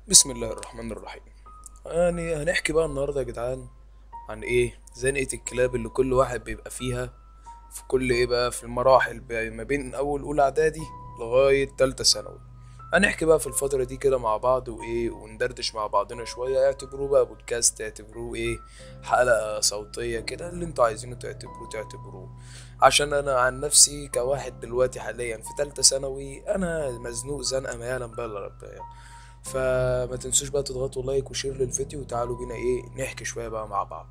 بسم الله الرحمن الرحيم. يعني هنحكي بقى النهارده يا جدعان عن ايه زنقة الكلاب اللي كل واحد بيبقى فيها في كل ايه بقى في المراحل ما بين اول اولى اعدادي لغاية تالتة ثانوي. هنحكي بقى في الفترة دي كده مع بعض وايه وندردش مع بعضنا شوية، اعتبروه بقى بودكاست، اعتبروه ايه حلقة صوتية كده، اللي انتوا عايزينه تعتبروه. عشان انا عن نفسي كواحد دلوقتي حاليا في تالتة ثانوي انا مزنوق زنقة ما يعلم بقى الا ربنا. فما تنسوش بقى تضغطوا لايك وشير للفيديو، وتعالوا بينا ايه نحكي شوية بقى مع بعض.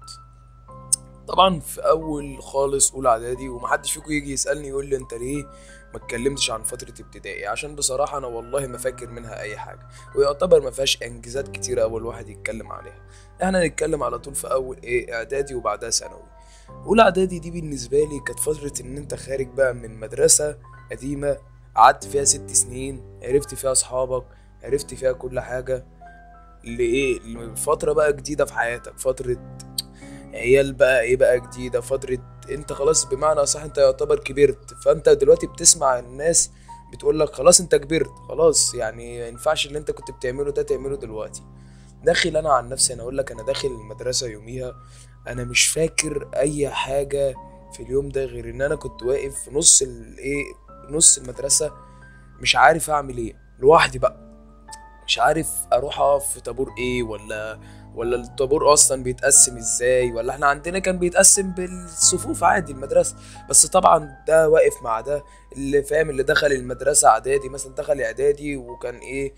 طبعا في اول خالص اولى اعدادي، ومحدش فيكم يجي يسألني يقول لي انت ليه ما اتكلمتش عن فترة ابتدائي، عشان بصراحة انا والله ما فاكر منها اي حاجة، ويعتبر ما فيهاش انجازات كتيرة اول واحد يتكلم عليها. احنا هنتكلم على طول في اول ايه اعدادي وبعدها ثانوي. اولى اعدادي دي بالنسبة لي كانت فترة ان انت خارج بقى من مدرسة قديمة، قعدت فيها 6 سنين، عرفت فيها اصحابك، عرفت فيها كل حاجة، لإيه لفترة بقى جديدة في حياتك، فترة عيال بقى ايه بقى جديدة، فترة انت خلاص بمعنى صح انت يعتبر كبرت، فانت دلوقتي بتسمع الناس بتقول لك خلاص انت كبرت خلاص، يعني ما ينفعش اللي انت كنت بتعمله ده تعمله دلوقتي. داخل انا عن نفسي، انا اقول لك انا داخل المدرسة يوميها، انا مش فاكر اي حاجة في اليوم ده غير ان انا كنت واقف في نص الايه نص المدرسة، مش عارف اعمل ايه لوحدي بقى، مش عارف اروح اقف في طابور ايه، ولا الطابور اصلا بيتقسم ازاي، ولا احنا عندنا كان بيتقسم بالصفوف عادي المدرسة. بس طبعا ده واقف مع ده، اللي فاهم اللي دخل المدرسة اعدادي مثلا، دخل اعدادي وكان ايه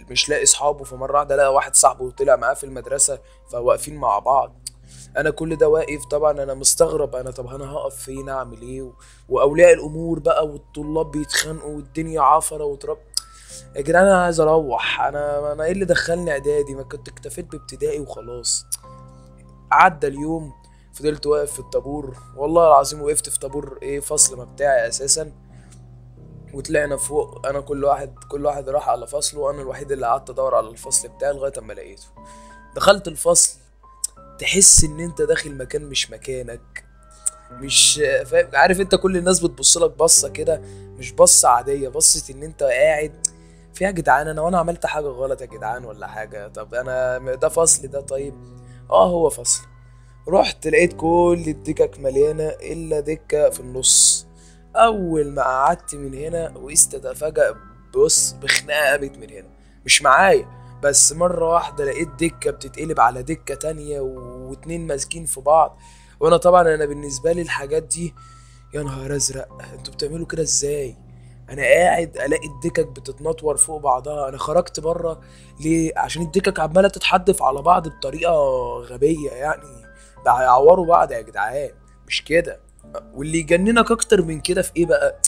مش لاقي اصحابه، فمرة واحدة لقى واحد صاحبه طلع معاه في المدرسة، فواقفين مع بعض. انا كل ده واقف طبعا انا مستغرب، انا طب انا هقف فين اعمل ايه واولياء الامور بقى والطلاب بيتخانقوا والدنيا عفرة وتراب. يا جدعان انا عايز اروح، انا ايه اللي دخلني اعدادي، ما كنت اكتفيت بابتدائي وخلاص. عدى اليوم، فضلت واقف في الطابور، والله العظيم وقفت في طابور ايه فصل ما بتاعي اساسا، وطلعنا فوق، انا كل واحد راح على فصله، وانا الوحيد اللي قعدت ادور على الفصل بتاعي لغايه اما لقيته. دخلت الفصل، تحس ان انت داخل مكان مش مكانك، مش فاهم، عارف انت كل الناس بتبص لك بصه كده، مش بصه عاديه، بصه ان انت قاعد في يا جدعان انا وانا عملت حاجه غلط يا جدعان ولا حاجه، طب انا ده فصل ده طيب. اه هو فصل. رحت لقيت كل الدكك مليانه الا دكه في النص. اول ما قعدت من هنا وقست اتفاجأ، بص بخناقه قامت من هنا، مش معايا، بس مرة واحدة لقيت دكة بتتقلب على دكة تانية واتنين ماسكين في بعض. وانا طبعا انا بالنسبة لي الحاجات دي، يا نهار ازرق انتوا بتعملوا كده ازاي؟ انا قاعد الاقي الدكك بتتنطور فوق بعضها، انا خرجت بره ليه؟ عشان الدكك عماله تتحدف على بعض بطريقه غبيه يعني، ده هيعوروا بعض يا جدعان، مش كده. واللي يجننك اكتر من كده في ايه بقى،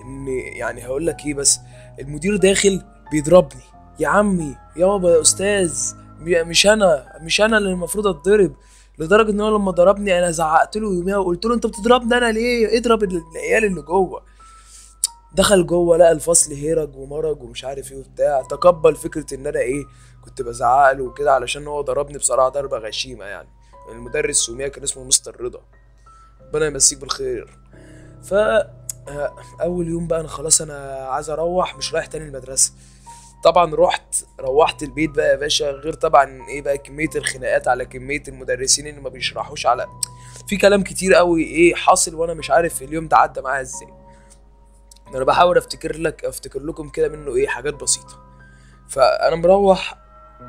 ان يعني هقول لك ايه بس، المدير داخل بيضربني، يا عمي يابا يا استاذ، مش انا اللي المفروض اتضرب. لدرجه ان هو لما ضربني انا زعقت له يوميها وقلت له انت بتضربني انا ليه، اضرب العيال اللي جوه. دخل جوه لقى الفصل هيرج ومرج ومش عارف ايه وبتاع، تقبل فكره ان انا ايه كنت بزعق له وكده، علشان هو ضربني بصراحه ضربه غشيمه يعني. المدرس سوميا كان اسمه مستر رضا، ربنا يمسيك بالخير. ف اول يوم بقى انا خلاص انا عايز اروح، مش رايح تاني المدرسه. طبعا روحت البيت بقى يا باشا، غير طبعا ايه بقى كميه الخناقات على كميه المدرسين اللي ما بيشرحوش، على في كلام كتير قوي ايه حاصل، وانا مش عارف اليوم ده عدى معايا ازاي. انا بحاول افتكر لكم كده منه ايه حاجات بسيطه. فانا مروح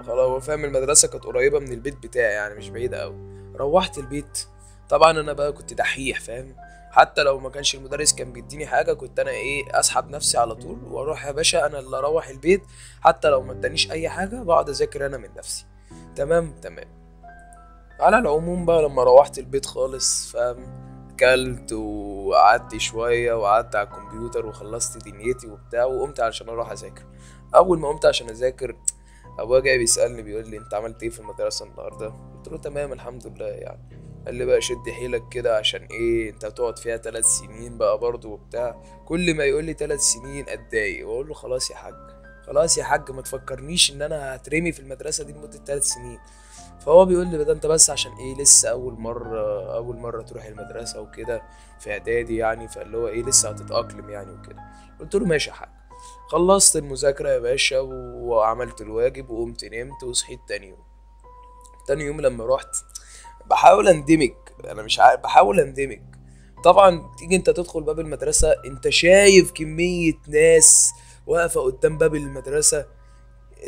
خلاص، هو فاهم المدرسه كانت قريبه من البيت بتاعي يعني مش بعيده قوي. روحت البيت، طبعا انا بقى كنت دحيح فاهم، حتى لو ما كانش المدرس كان بيديني حاجه كنت انا ايه اسحب نفسي على طول واروح يا باشا انا اللي اروح البيت، حتى لو ما ادانيش اي حاجه بقعد اذاكر انا من نفسي. تمام تمام. على العموم بقى لما روحت البيت خالص فاهم، كلت وقعدت شوية وقعدت على الكمبيوتر وخلصت دنيتي وبتاع، وقمت علشان اروح اذاكر. اول ما قمت عشان اذاكر، ابويا جاي بيسألني بيقول لي انت عملت ايه في المدرسة النهاردة، قلت له تمام الحمد لله يعني. قال لي بقى شد حيلك كده عشان ايه انت هتقعد فيها 3 سنين بقى برضه وبتاع. كل ما يقول لي 3 سنين اتضايق واقول له خلاص يا حاج، خلاص يا حاج ما تفكرنيش ان انا هترمي في المدرسة دي لمدة 3 سنين. فهو بيقول لي ده انت بس عشان ايه لسه اول مره تروح المدرسه وكده في اعدادي يعني، فاللي هو ايه لسه هتتاقلم يعني وكده. قلت له ماشي يا حاج. خلصت المذاكرة يا باشا وعملت الواجب وقمت نمت وصحيت تاني يوم. تاني يوم لما رحت بحاول اندمج، انا مش عارف، بحاول اندمج. طبعا تيجي انت تدخل باب المدرسة، انت شايف كمية ناس واقفة قدام باب المدرسة،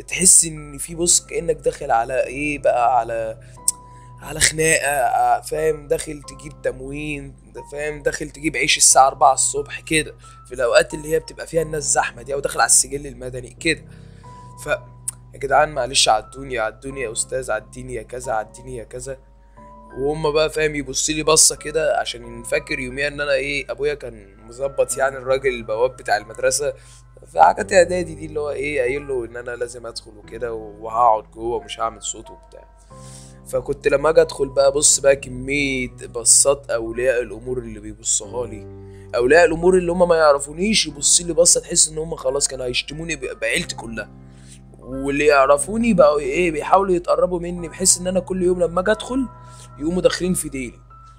تحس ان في، بص، كأنك داخل على ايه بقى، على خناقة، فاهم، داخل تجيب تموين، فاهم، داخل تجيب عيش الساعة 4 الصبح كده، في الأوقات اللي هي بتبقى فيها الناس زحمة دي، أو داخل على السجل المدني كده. ف يا جدعان معلش، عدوني عدوني يا أستاذ، عديني يا كذا، عديني يا كذا. وهم بقى فاهم يبص لي بصة كده، عشان فاكر يوميا ان انا ايه، ابويا كان مظبط يعني الراجل البواب بتاع المدرسة في حاجات اعدادي دي، اللي هو ايه، قايل له ان انا لازم ادخل وكده وهقعد جوه ومش هعمل صوت وبتاع. فكنت لما اجي ادخل بقى، بص بقى كمية بصات اولياء الامور اللي بيبصوها لي، اولياء الامور اللي هم ما يعرفونيش يبص لي بصة تحس ان هم خلاص كانوا هيشتموني بعيلتي كلها، واللي يعرفوني بقوا ايه بيحاولوا يتقربوا مني، بحيث ان انا كل يوم لما اجي ادخل يقوموا داخلين في ديلي.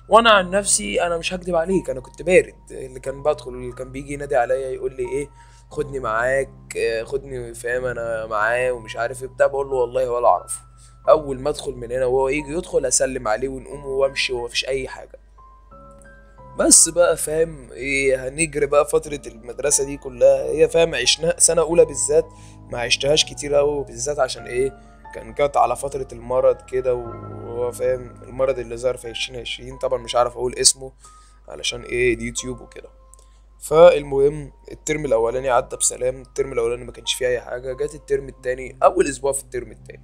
وانا عن نفسي انا مش هكدب عليك، انا كنت بارد. اللي كان بدخل، اللي كان بيجي ينادي عليا يقول لي ايه، خدني معاك، خدني، فاهم، انا معاه ومش عارف ايه بتاع، بقول له والله ولا اعرفه. اول ما ادخل من هنا وهو يجي يدخل اسلم عليه ونقوم وامشي ومفيش اي حاجه. بس بقى فاهم ايه، هنجري بقى فترة المدرسة دي كلها، هي فاهم عشنا سنة أولى بالذات ما عشتهاش كتير أوي، بالذات عشان ايه، كان جات على فترة المرض كده، وهو فاهم المرض اللي ظهر في 2020، طبعا مش عارف أقول اسمه علشان ايه اليوتيوب وكده. فالمهم الترم الأولاني عدى بسلام، الترم الأولاني ما كانش فيه أي حاجة. جات الترم التاني، أول أسبوع في الترم التاني،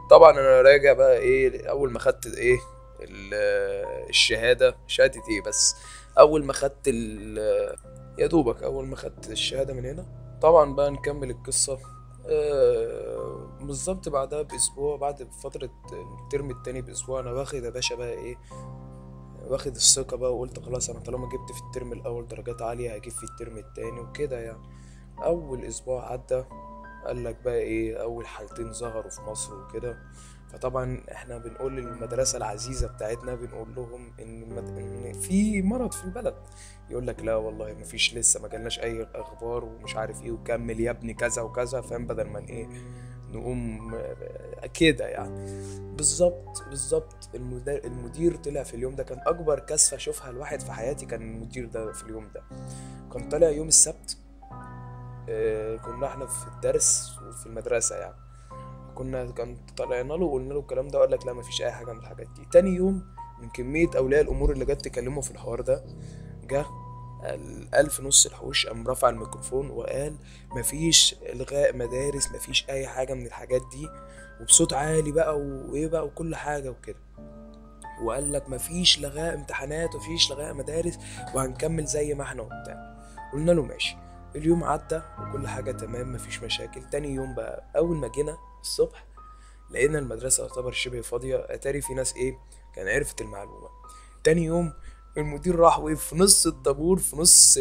طبعا أنا راجع بقى ايه، أول ما خدت ايه الشهادة، شهادة ايه بس، اول ما خدت يا دوبك اول ما خدت الشهادة من هنا، طبعا بقى نكمل القصة. بالظبط بعدها باسبوع، بعد فترة الترم التاني باسبوع، انا واخد يا باشا بقى ايه، واخد الثقة بقى، وقلت خلاص انا طالما جبت في الترم الاول درجات عالية هجيب في الترم التاني وكده يعني. اول اسبوع عدى، قال لك بقى ايه، اول حالتين ظهروا في مصر وكده. فطبعا احنا بنقول للمدرسة العزيزة بتاعتنا، بنقول لهم ان في مرض في البلد. يقول لك لا والله مفيش، لسه ما جالناش اي اخبار ومش عارف ايه، وكمل يا ابني كذا وكذا، فاهم، بدل ما ايه نقوم كده يعني. بالظبط بالظبط. المدير طلع في اليوم ده، كان اكبر كسفة اشوفها الواحد في حياتي، كان المدير ده في اليوم ده كان طالع يوم السبت. كنا احنا في الدرس وفي المدرسة يعني، كان طلعنا له وقلنا له الكلام ده، وقال لك لا مفيش اي حاجة من الحاجات دي. تاني يوم من كمية اولياء الامور اللي جت تكلمه في الحوار ده، جه قال في نص الحوش، قام رفع الميكروفون وقال مفيش الغاء مدارس، مفيش اي حاجة من الحاجات دي، وبصوت عالي بقى وايه بقى وكل حاجة وكده. وقال لك مفيش لغاء امتحانات ومفيش لغاء مدارس، وهنكمل زي ما احنا وبتاع. قلنا له ماشي. اليوم عدى وكل حاجة تمام، مفيش مشاكل. تاني يوم بقى أول ما جينا الصبح، لقينا المدرسة تعتبر شبه فاضية، أتاري في ناس إيه كان عرفت المعلومة. تاني يوم المدير راح وقف في نص الطابور، في نص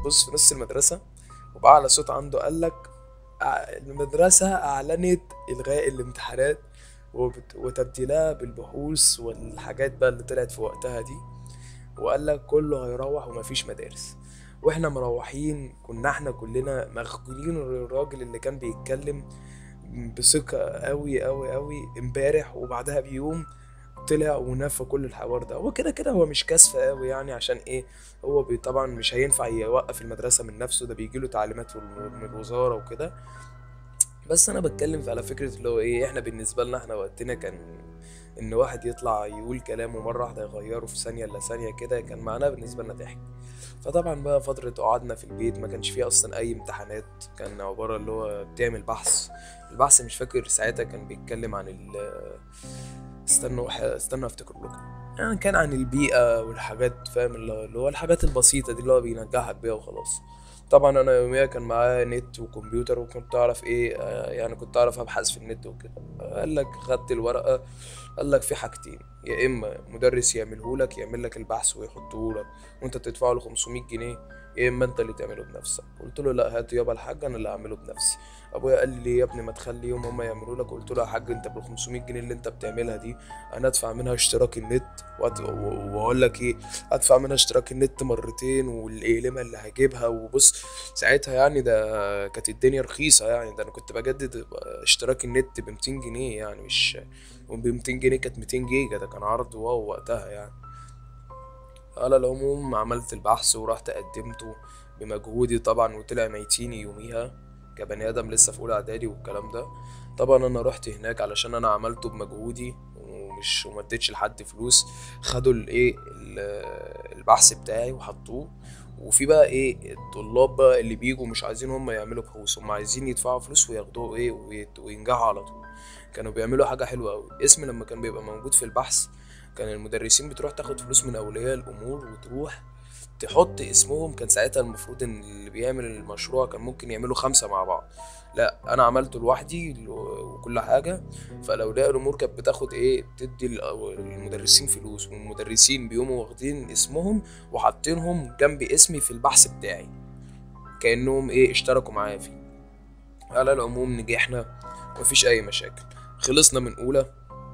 بص، في نص المدرسة، وبأعلى صوت عنده قال لك المدرسة أعلنت إلغاء الامتحانات وتبديلها بالبحوث والحاجات بقى اللي طلعت في وقتها دي، وقال لك كله هيروح ومفيش مدارس. واحنا مروحين كنا احنا كلنا مخجولين الراجل اللي كان بيتكلم بثقة قوي قوي قوي امبارح، وبعدها بيوم طلع ونفى كل الحوار ده. هو كده كده هو مش كاسفة قوي يعني، عشان ايه، هو طبعا مش هينفع يوقف المدرسة من نفسه، ده بيجيله تعليمات من الوزارة وكده. بس انا بتكلم على فكرة اللي هو ايه، احنا بالنسبة لنا احنا وقتنا كان ان واحد يطلع يقول كلامه مرة واحدة يغيره في ثانية الا ثانية كده، كان معناه بالنسبة لنا ضحك. فطبعا بقى فترة قعدنا في البيت، ما كانش فيه اصلا اي امتحانات، كان عبارة اللي هو بتعمل بحث. البحث مش فاكر ساعتها كان بيتكلم عن استنوا افتكر لكم. يعني كان عن البيئة والحاجات، فاهم، اللي هو الحاجات البسيطة دي اللي هو بينجحك بيها وخلاص. طبعا انا يوميا كان معايا نت وكمبيوتر، وكنت اعرف ايه، يعني كنت اعرف ابحث في النت وكده. قال لك خدت الورقة، قال لك في حاجتين، يا اما مدرس يعمل لك البحث ويحطه لك وانت تدفع له 500 جنيه، يا اما انت اللي تعمله بنفسك. قلت له لا، هات يابا الحاج انا اللي هعمله بنفسي. ابويا قال لي يا ابني ما تخلي يوم هما يعملوا لك. قلت له يا حاج انت بال 500 جنيه اللي انت بتعملها دي انا ادفع منها اشتراك النت واقول لك ايه، ادفع منها اشتراك النت مرتين والقلمه اللي هجيبها. وبص ساعتها يعني ده كانت الدنيا رخيصه يعني، ده انا كنت بجدد اشتراك النت ب 200 جنيه يعني، مش وب 200 جنيه كانت 200 جيجا، ده كان عرض واو وقتها يعني. على العموم عملت البحث ورحت قدمته بمجهودي طبعا، وطلع ميتيني يوميها كبني ادم لسه في اولى اعدادي والكلام ده. طبعا انا رحت هناك علشان انا عملته بمجهودي ومش ومديتش لحد فلوس. خدوا البحث بتاعي وحطوه. وفي بقى ايه الطلاب بقى اللي بيجوا مش عايزين هم يعملوا بحوث، هم عايزين يدفعوا فلوس وياخدوه ايه وينجحوا على طول. كانوا بيعملوا حاجة حلوة أوي، اسم لما كان بيبقى موجود في البحث كان المدرسين بتروح تاخد فلوس من أولياء الأمور وتروح تحط اسمهم. كان ساعتها المفروض ان اللي بيعمل المشروع كان ممكن يعملوا 5 مع بعض، لا انا عملته لوحدي وكل حاجة. فالاولياء الامور كانت بتاخد ايه، بتدي المدرسين فلوس، والمدرسين بيقوموا واخدين اسمهم وحاطينهم جنب اسمي في البحث بتاعي كأنهم ايه اشتركوا معايا فيه. على العموم نجحنا، مفيش اي مشاكل. خلصنا من اولى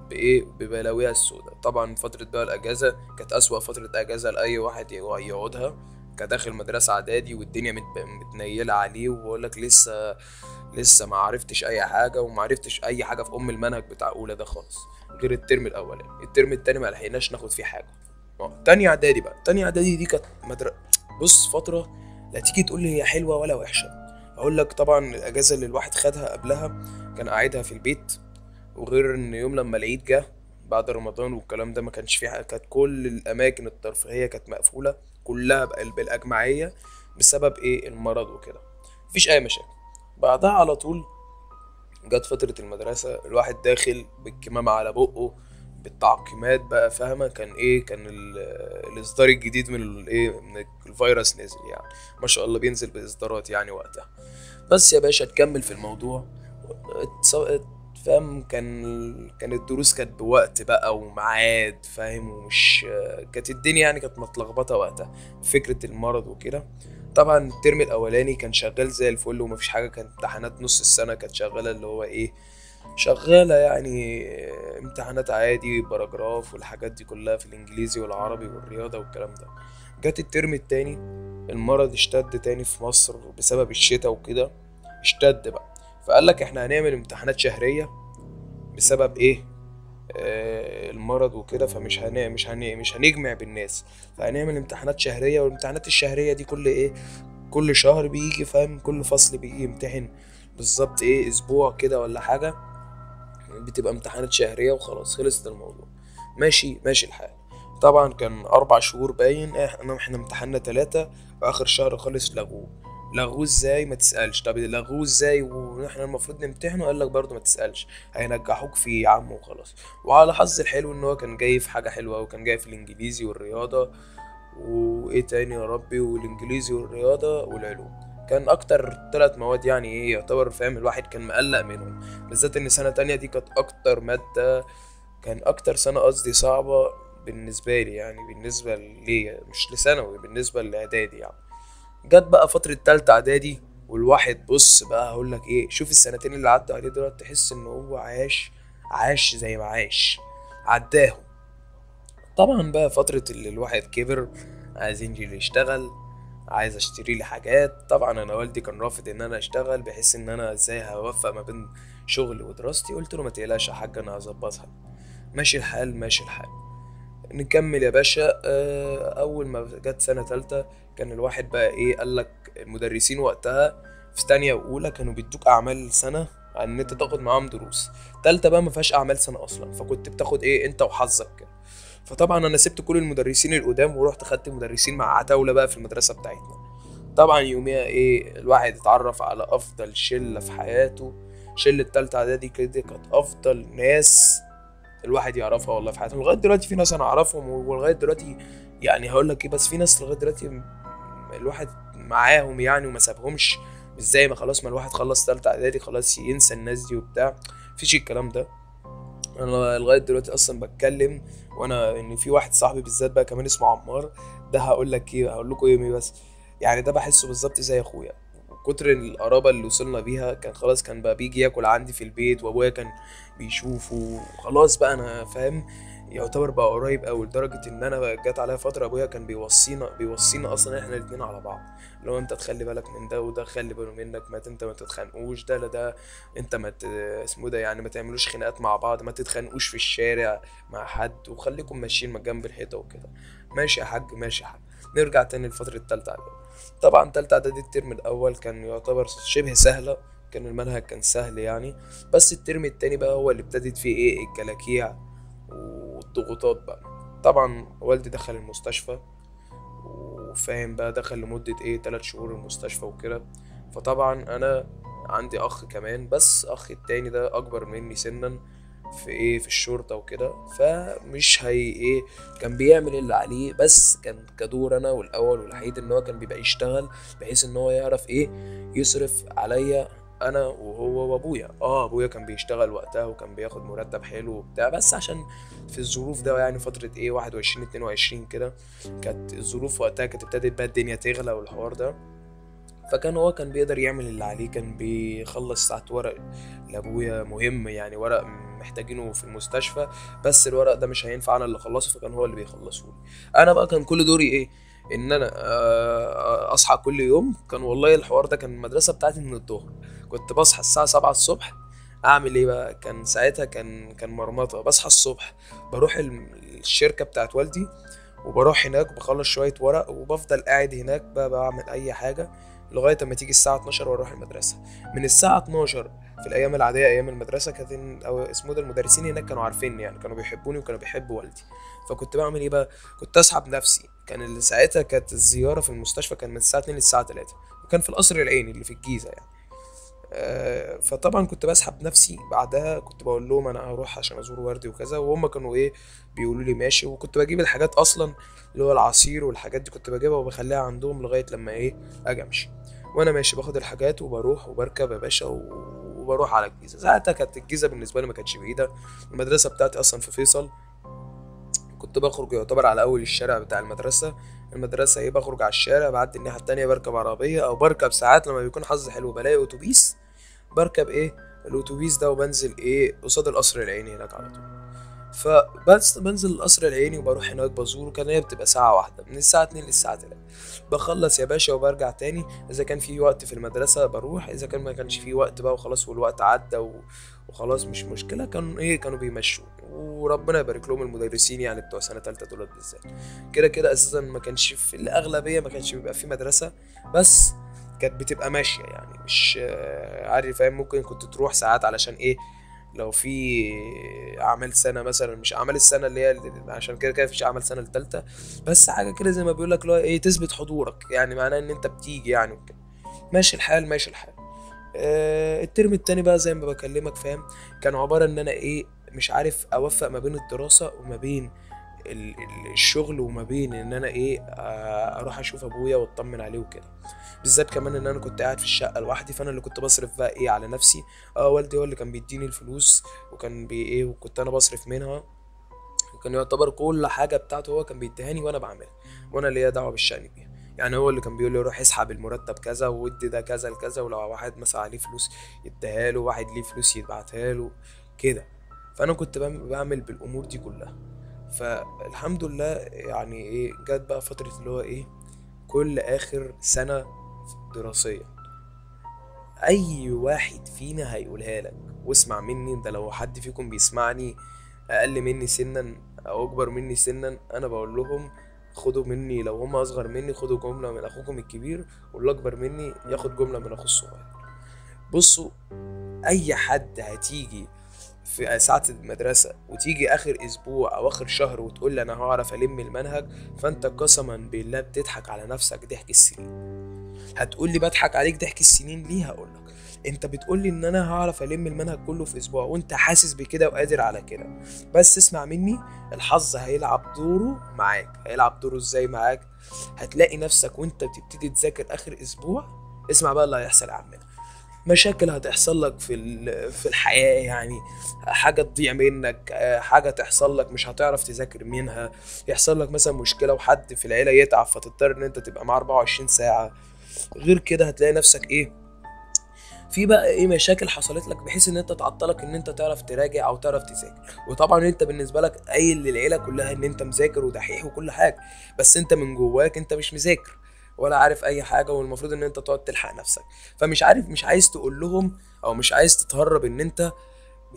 بايه ببلاويها السوداء. طبعا فترة بقى الاجازة كانت اسوأ فترة اجازة لاي واحد يقعدها كداخل مدرسة اعدادي، والدنيا متنيلة عليه، وبقولك لسه ما عرفتش اي حاجة، وما عرفتش اي حاجة في المنهج بتاع اولى ده خالص غير الترم الاولاني. الترم التاني ما لحقناش ناخد فيه حاجة. تانية اعدادي بقى، تانية اعدادي دي كانت بص فترة لا تيجي تقول لي هي حلوة ولا وحشة. اقول لك طبعا الاجازة اللي الواحد خدها قبلها كان قاعدها في البيت، وغير ان يوم لما العيد جه بعد رمضان والكلام ده ما كانش في حاجة، كانت كل الاماكن الترفيهية كانت مقفولة كلها بالاجمعية بسبب ايه المرض وكده. مفيش اي مشاكل. بعدها على طول جت فترة المدرسة، الواحد داخل بالكمامة على بقه بالتعقيمات بقى فاهمة. كان ايه، كان الاصدار الجديد من الايه من الفيروس نزل يعني، ما شاء الله بينزل باصدارات يعني وقتها. بس يا باشا تكمل في الموضوع. اتص- فاهم، كان الدروس كانت بوقت بقى وميعاد فاهم، ومش كانت الدنيا يعني كانت متلخبطة وقتها فكرة المرض وكده. طبعا الترم الاولاني كان شغال زي الفل ومفيش حاجة، كانت امتحانات نص السنة كانت شغالة اللي هو ايه شغالة يعني، امتحانات عادي باراجراف والحاجات دي كلها في الانجليزي والعربي والرياضة والكلام ده. جت الترم التاني المرض اشتد تاني في مصر بسبب الشتاء وكده، اشتد بقى. فقال لك احنا هنعمل امتحانات شهرية بسبب ايه المرض وكده، فمش مش هنجمع بالناس، فهنعمل امتحانات شهرية. والامتحانات الشهرية دي كل ايه، كل شهر بيجي فاهم، كل فصل بيجي يمتحن بالظبط ايه اسبوع كده ولا حاجة، بتبقى امتحانات شهرية وخلاص خلصت الموضوع. ماشي ماشي الحال. طبعا كان 4 شهور باين، احنا امتحنا 3 واخر شهر خلص لغوه. لغوه ازاي ما تسألش، طب لغوه ازاي واحنا المفروض نمتحنه؟ قال لك برضه ما تسألش، هينجحوك فيه يا عم وخلاص. وعلى حظ الحلو ان هو كان جاي في حاجة حلوة، وكان جاي في الانجليزي والرياضة وايه تاني يا ربي، والانجليزي والرياضة والعلوم. كان اكتر 3 مواد يعني ايه يعتبر فاهم الواحد كان مقلق منهم، بالذات ان سنة تانية دي كانت اكتر مادة، كان اكتر سنة قصدي صعبة بالنسبة لي يعني، بالنسبة لي مش لثانوي، بالنسبة لاعدادي يعني. جت بقى فترة تالتة اعدادي، والواحد بص بقى هقول لك ايه، شوف السنتين اللي عدوا عليه دلوقتي تحس ان هو عاش زي ما عاش عداهم. طبعا بقى فترة اللي الواحد كبر عايز ينزل يشتغل، عايز اشتري لي حاجات. طبعا انا والدي كان رافض ان انا اشتغل بحيث ان انا ازاي هوفق ما بين شغلي ودراستي. قلت له ما تقلقش يا حاج انا هظبطها. ماشي الحال ماشي الحال. نكمل يا باشا. اول ما جت سنة تالتة كان الواحد بقى ايه، قال لك المدرسين وقتها في تانية واولى كانوا بيدوك اعمال سنة عن ان انت تاخد معاهم دروس. تالتة بقى ما فيهاش اعمال سنة اصلا، فكنت بتاخد ايه انت وحظك كده. فطبعا انا سبت كل المدرسين القدام ورحت خدت مدرسين مع عتاولة بقى في المدرسة بتاعتنا. طبعا يوميها ايه الواحد اتعرف على افضل شلة في حياته. شلة تالتة اعدادي كده كانت افضل ناس الواحد يعرفها والله في حياته. لغاية دلوقتي في ناس انا اعرفهم، ولغاية دلوقتي يعني هقول لك ايه، بس في ناس لغاية دلوقتي الواحد معاهم يعني وما سابهمش. مش زي ما خلاص ما الواحد خلص تالتة اعدادي خلاص ينسى الناس دي وبتاع، مفيش الكلام ده. انا لغايه دلوقتي اصلا بتكلم وانا ان في واحد صاحبي بالذات بقى كمان اسمه عمار، ده هقول لك ايه، هقول لكم ايه بس يعني ده بحسه بالظبط زي اخويا. كتر القرابة اللي وصلنا بيها كان خلاص، كان بقى بيجي ياكل عندي في البيت، وابويا كان بيشوفه، وخلاص بقى انا فاهم، يعتبر بقى قريب اوي، لدرجة ان انا بقى جات عليا فترة ابويا كان بيوصينا اصلا احنا الاتنين على بعض. لو انت تخلي بالك من ده، وده خلي باله منك، ما انت ما تتخانقوش، ده لا ده انت ما اسمه ده يعني، ما تعملوش خناقات مع بعض، ما تتخانقوش في الشارع مع حد، وخليكم ماشيين من جنب الحيطة وكده. ماشي يا حاج، ماشي يا حاج. نرجع تاني لفترة تالتة اعدادي. طبعا تالتة اعدادي الترم الاول كان يعتبر شبه سهلة، كان المنهج كان سهل يعني. بس الترم التاني بقى هو اللي ابتدت فيه ايه الكلاكيع والضغوطات بقى. طبعا والدي دخل المستشفى، وفاهم بقى دخل لمدة ايه 3 شهور المستشفى وكده. فطبعا انا عندي اخ كمان، بس اخ التاني ده اكبر مني سنا في ايه في الشرطة وكده، فمش هي ايه، كان بيعمل اللي عليه، بس كان كدور انا والاول والوحيد ان هو كان بيبقى يشتغل، بحيث ان هو يعرف ايه يصرف عليا انا وهو وابويا. ابويا كان بيشتغل وقتها وكان بياخد مرتب حلو وبتاع، بس عشان في الظروف ده يعني فترة ايه 21 22 كده، كانت الظروف وقتها كانت ابتدت بقى الدنيا تغلى والحوار ده. فكان هو كان بيقدر يعمل اللي عليه، كان بيخلص ساعات ورق لابويا مهم يعني، ورق محتاجينه في المستشفى، بس الورق ده مش هينفع انا اللي اخلصه، فكان هو اللي بيخلصه لي. انا بقى كان كل دوري ايه، ان انا اصحى كل يوم. كان والله الحوار ده كان المدرسه بتاعتي من الظهر، كنت بصحى الساعه 7 الصبح. اعمل ايه بقى، كان ساعتها كان مرمطه، بصحى الصبح، بروح الشركه بتاعت والدي، وبروح هناك بخلص شوية ورق، وبفضل قاعد هناك بقى بعمل أي حاجة لغاية أما تيجي الساعة 12 وأروح المدرسة. من الساعة 12 في الأيام العادية أيام المدرسة كانت أو اسمه ده المدرسين هناك كانوا عارفيني يعني، كانوا بيحبوني وكانوا بيحبوا والدي. فكنت بعمل إيه بقى، كنت أسحب نفسي. كان اللي ساعتها كانت الزيارة في المستشفى كان من الساعة 2 للساعة 3، وكان في القصر العيني اللي في الجيزة يعني. فطبعا كنت بسحب نفسي. بعدها كنت بقول لهم انا هروح عشان ازور وردي وكذا، وهم كانوا ايه بيقولوا لي ماشي. وكنت بجيب الحاجات اصلا اللي هو العصير والحاجات دي كنت بجيبها وبخليها عندهم لغايه لما ايه اجي امشي. وانا ماشي باخد الحاجات وبروح وبركب يا باشا وبروح على الجيزه. ساعتها كانت الجيزه بالنسبه لي ما كانتش بعيده، المدرسه بتاعتي اصلا في فيصل. كنت بخرج يعتبر على اول الشارع بتاع المدرسه ايه، بخرج على الشارع بعدي الناحيه التانية، بركب عربيه او بركب ساعات لما بيكون حظي حلو بلاقي اتوبيس، بركب ايه الاتوبيس ده وبنزل ايه قصاد القصر العيني هناك على طول. فبس بنزل القصر العيني وبروح هناك بزوره. كان هي بتبقى ساعة واحدة من الساعة 2 للساعة 3. بخلص يا باشا وبرجع تاني، إذا كان في وقت في المدرسة بروح، إذا كان ما كانش في وقت بقى وخلاص والوقت عدى وخلاص مش مشكلة، كانوا بيمشوا. وربنا يبارك لهم المدرسين يعني بتوع سنة تالتة دولت بالذات. كده كده أساسا ما كانش في الأغلبية ما كانش بيبقى في مدرسة، بس كانت بتبقى ماشية يعني، مش عارف فاهم، ممكن كنت تروح ساعات علشان ايه لو في اعمال سنه مثلا، مش اعمال السنه اللي هي عشان كده كده مفيش اعمال سنه التالتة، بس حاجه كده زي ما بيقول لك اللي هو ايه تثبت حضورك يعني، معناه ان انت بتيجي يعني وكده. ماشي الحال ماشي الحال. الترم التاني بقى زي ما بكلمك فاهم، كان عباره ان انا ايه مش عارف اوفق ما بين الدراسه وما بين الشغل، وما بين ان انا ايه اروح اشوف ابويا واطمن عليه وكده. بالذات كمان ان انا كنت قاعد في الشقه لوحدي، فانا اللي كنت بصرف بقى ايه على نفسي. والدي هو اللي كان بيديني الفلوس، وكان بي ايه وكنت انا بصرف منها، وكان يعتبر كل حاجه بتاعته هو كان بيديهاني وانا بعملها، وانا ليا دعوه بالشأن بيها. يعني هو اللي كان بيقول لي روح اسحب المرتب كذا وادي ده كذا لكذا، ولو واحد مثلا عليه فلوس يديها له، واحد ليه فلوس يبعتها له كده. فانا كنت بعمل بالامور دي كلها. فالحمد لله يعني ايه جت بقى فتره اللي هو ايه كل اخر سنه دراسيه، اي واحد فينا هيقولها لك واسمع مني ده، لو حد فيكم بيسمعني اقل مني سنا او اكبر مني سنا، انا بقول لهم خدوا مني، لو هم اصغر مني خدوا جملة من اخوكم الكبير، واللي اكبر مني ياخد جملة من اخوه الصغير. بصوا، اي حد هتيجي في ساعة المدرسة وتيجي آخر أسبوع أو آخر شهر وتقول لي أنا هعرف ألم المنهج، فأنت قسما بالله بتضحك على نفسك ضحك السنين. هتقول لي بضحك عليك ضحك السنين ليه؟ هقول لك انت بتقول لي ان انا هعرف الم المنهج كله في اسبوع، وانت حاسس بكده وقادر على كده، بس اسمع مني، الحظ هيلعب دوره معاك. هيلعب دوره ازاي معاك؟ هتلاقي نفسك وانت بتبتدي تذاكر اخر اسبوع، اسمع بقى اللي هيحصل يا عمنا. مشاكل هتحصل لك في الحياة يعني، حاجة تضيع منك، حاجة تحصل لك مش هتعرف تذاكر منها، يحصل لك مثلا مشكلة وحد في العيلة يتعب فتضطر ان انت تبقى معاه 24 ساعة. غير كده هتلاقي نفسك ايه، في بقى ايه مشاكل حصلت لك بحيث ان انت تعطلك ان انت تعرف تراجع او تعرف تذاكر. وطبعا انت بالنسبه لك قايل للعيله كلها ان انت مذاكر ودحيح وكل حاجه، بس انت من جواك انت مش مذاكر ولا عارف اي حاجه، والمفروض ان انت تقعد تلحق نفسك. فمش عارف، مش عايز تقول لهم او مش عايز تتهرب ان انت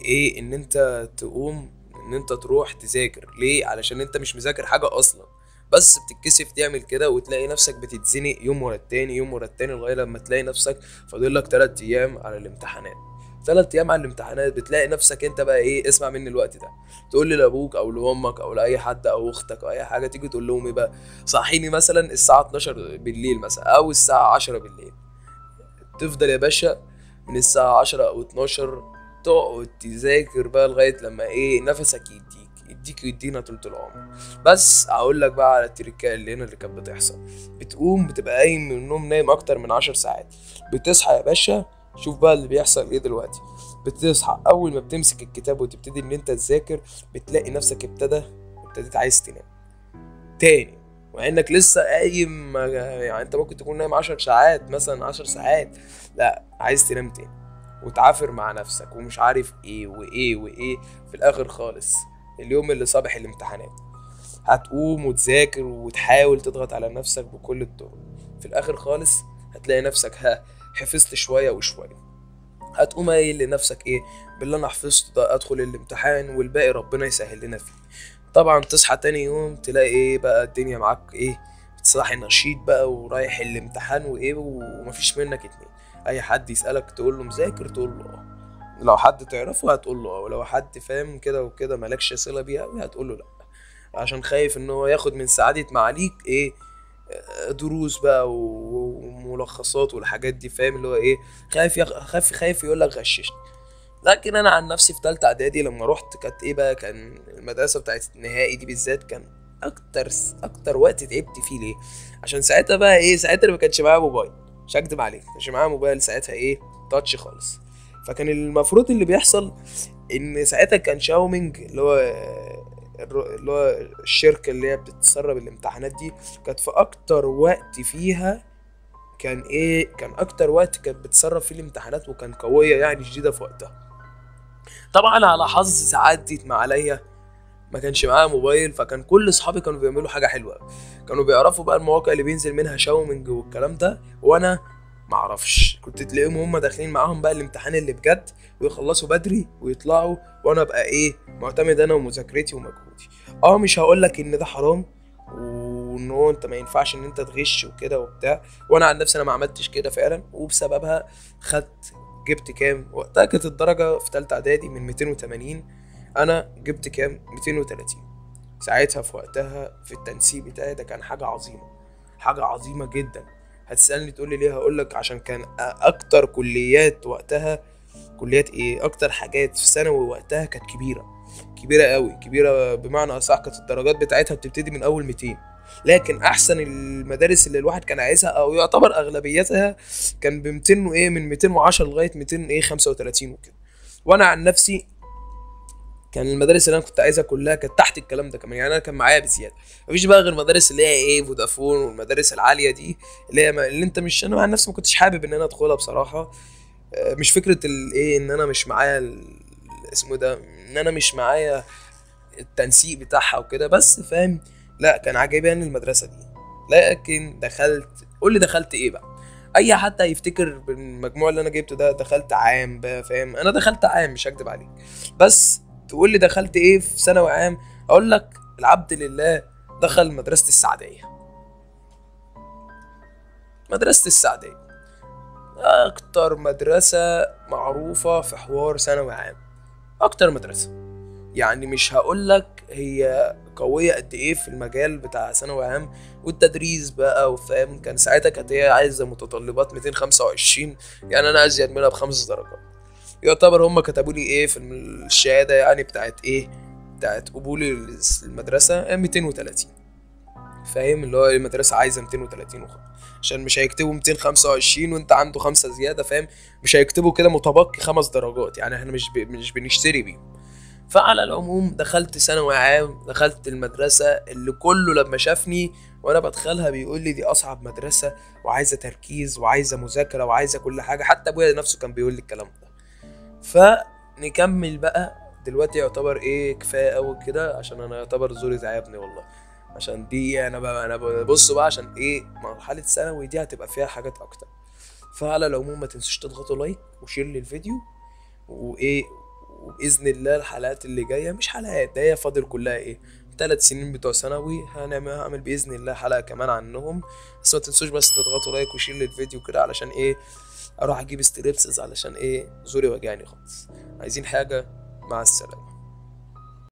ايه، ان انت تقوم ان انت تروح تذاكر ليه، علشان انت مش مذاكر حاجه اصلا. بس بتتكسف تعمل كده وتلاقي نفسك بتتزنق يوم ورا التاني يوم ورا التاني لغايه لما تلاقي نفسك فاضل لك 3 ايام على الامتحانات. 3 ايام على الامتحانات بتلاقي نفسك انت بقى ايه، اسمع مني الوقت ده، تقول لي لابوك او لامك او لاي حد او اختك او اي حاجه، تيجي تقول لهم ايه بقى، صحيني مثلا الساعه 12 بالليل مثلا او الساعه 10 بالليل. تفضل يا باشا من الساعة 10 أو 12 تقعد تذاكر بقى لغاية لما ايه نفسك يديك يدينا طول العمر. بس هقول لك بقى على التريكات اللي هنا اللي كانت بتحصل. بتقوم بتبقى قايم من النوم نايم أكتر من 10 ساعات، بتصحى يا باشا، شوف بقى اللي بيحصل ايه دلوقتي. بتصحى أول ما بتمسك الكتاب وتبتدي إن أنت تذاكر، بتلاقي نفسك ابتديت عايز تنام تاني، مع انك لسه قايم يعني انت ممكن تكون نايم 10 ساعات مثلا، 10 ساعات، لا عايز تنام تاني وتعافر مع نفسك ومش عارف ايه وايه وايه. في الاخر خالص اليوم اللي صباح الامتحانات هتقوم وتذاكر وتحاول تضغط على نفسك بكل الطرق. في الاخر خالص هتلاقي نفسك حفظت شوية وشوية، هتقوم قايل لنفسك ايه، باللي انا حفظته ده ادخل الامتحان والباقي ربنا يسهل لنا فيه. طبعا تصحى تاني يوم تلاقي ايه بقى الدنيا معاك ايه، بتصحي نشيط بقى ورايح الامتحان وايه، ومفيش منك اتنين. اي حد يسألك تقول له مذاكر تقول له اه، لو حد تعرفه هتقول له اه، ولو حد فاهم كده وكده مالكش صلة بيه قوي هتقول له لا، عشان خايف ان هو ياخد من سعادة معاليك ايه، دروس بقى وملخصات والحاجات دي، فاهم اللي هو ايه، خايف يقول لك غششني. لكن انا عن نفسي في تالتة اعدادي لما رحت كانت ايه بقى، كان المدرسة بتاعت النهائي دي بالذات كان اكتر وقت تعبت فيه. ليه؟ عشان ساعتها بقى ايه، ساعتها ما كانش معايا موبايل، مش هكدب عليك ما كانش معايا موبايل ساعتها ايه، تاتش خالص. فكان المفروض اللي بيحصل ان ساعتها كان شاومينج اللي هو الشركة اللي هي بتتسرب الامتحانات دي، كانت في اكتر وقت فيها، كان ايه، كان اكتر وقت كانت بتسرب فيه الامتحانات وكان قوية يعني شديدة في وقتها. طبعا على حظ ساعات دي ما عليا ما كانش معايا موبايل، فكان كل اصحابي كانوا بيعملوا حاجه حلوه، كانوا بيعرفوا بقى المواقع اللي بينزل منها شاومينج والكلام ده، وانا ما اعرفش. كنت تلاقيهم هم داخلين معاهم بقى الامتحان اللي بجد ويخلصوا بدري ويطلعوا، وانا ابقى ايه معتمد انا ومذاكرتي ومجهودي. اه مش هقول لك ان ده حرام وان هو انت ما ينفعش ان انت تغش وكده وبتاع، وانا عن نفسي انا ما عملتش كده فعلا، وبسببها جبت كام وقتها، كانت الدرجه في ثالثه اعدادي من 280، انا جبت كام 230. ساعتها في وقتها في التنسيق بتاعي ده كان حاجه عظيمه، حاجه عظيمه جدا. هتسالني تقول لي ليه، هقول لك عشان كان اكتر كليات وقتها، كليات ايه، اكتر حاجات في ثانوي وقتها كانت كبيره قوي، كبيره بمعنى اصح، كانت الدرجات بتاعتها بتبتدي من اول 200. لكن احسن المدارس اللي الواحد كان عايزها او يعتبر اغلبيتها كان ب 200 وايه، من 210 لغايه 200 ايه 35 وكده. وانا عن نفسي كان المدارس اللي انا كنت عايزها كلها كانت تحت الكلام ده كمان، يعني انا كان معايا بزياده. مفيش بقى غير مدارس اللي هي ايه فودافون والمدارس العاليه دي، اللي هي اللي انت مش، انا عن نفسي ما كنتش حابب ان انا ادخلها بصراحه. مش فكره الايه ان انا مش معايا اسمه ده، ان انا مش معايا التنسيق بتاعها وكده، بس فاهم، لا كان عاجباني المدرسه دي. لكن دخلت، قول لي دخلت ايه بقى، اي حد هيفتكر بالمجموع اللي انا جبته ده دخلت عام بقى، فاهم، انا دخلت عام مش هكدب عليك. بس تقول لي دخلت ايه في ثانوي عام، اقول لك العبد لله دخل مدرسه السعديه. مدرسه السعديه اكتر مدرسه معروفه في حوار ثانوي عام، اكتر مدرسه، يعني مش هقولك هي قوية قد ايه في المجال بتاع ثانوي عام والتدريس بقى، وفاهم كان ساعتها كانت هي عايزة متطلبات 225، يعني انا ازيد منها ب5 درجات. يعتبر هم كتبوا لي ايه في الشهادة يعني بتاعت ايه، بتاعت قبول المدرسة 230. فاهم؟ اللي هو المدرسة عايزة 230 عشان مش هيكتبوا 225 وانت عنده 5 زيادة، فاهم؟ مش هيكتبوا كده متبقي 5 درجات، يعني احنا مش بنشتري بيهم. فعلى العموم دخلت ثانوي عام، دخلت المدرسة اللي كله لما شافني وانا بدخلها بيقول لي دي اصعب مدرسة، وعايزة تركيز وعايزة مذاكرة وعايزة كل حاجة. حتى ابويا نفسه كان بيقول لي الكلام ده. فنكمل بقى دلوقتي. يعتبر ايه كفايه قوي كده، عشان انا يعتبر زوري تعبني والله. عشان دي انا ببص بقى، عشان ايه مرحله ثانوي دي هتبقى فيها حاجات اكتر. فعلى العموم ما تنسوش تضغطوا لايك وشير للفيديو، وايه، وباذن الله الحلقات اللي جايه مش حلقات، ده هي فاضل كلها ايه 3 سنين بتوع ثانوي، هعمل باذن الله حلقه كمان عنهم. بس ما تنسوش بس تضغطوا لايك وشير للفيديو كده، علشان ايه اروح اجيب ستريبسز، علشان ايه زوري وجعني خالص. عايزين حاجه؟ مع السلامه.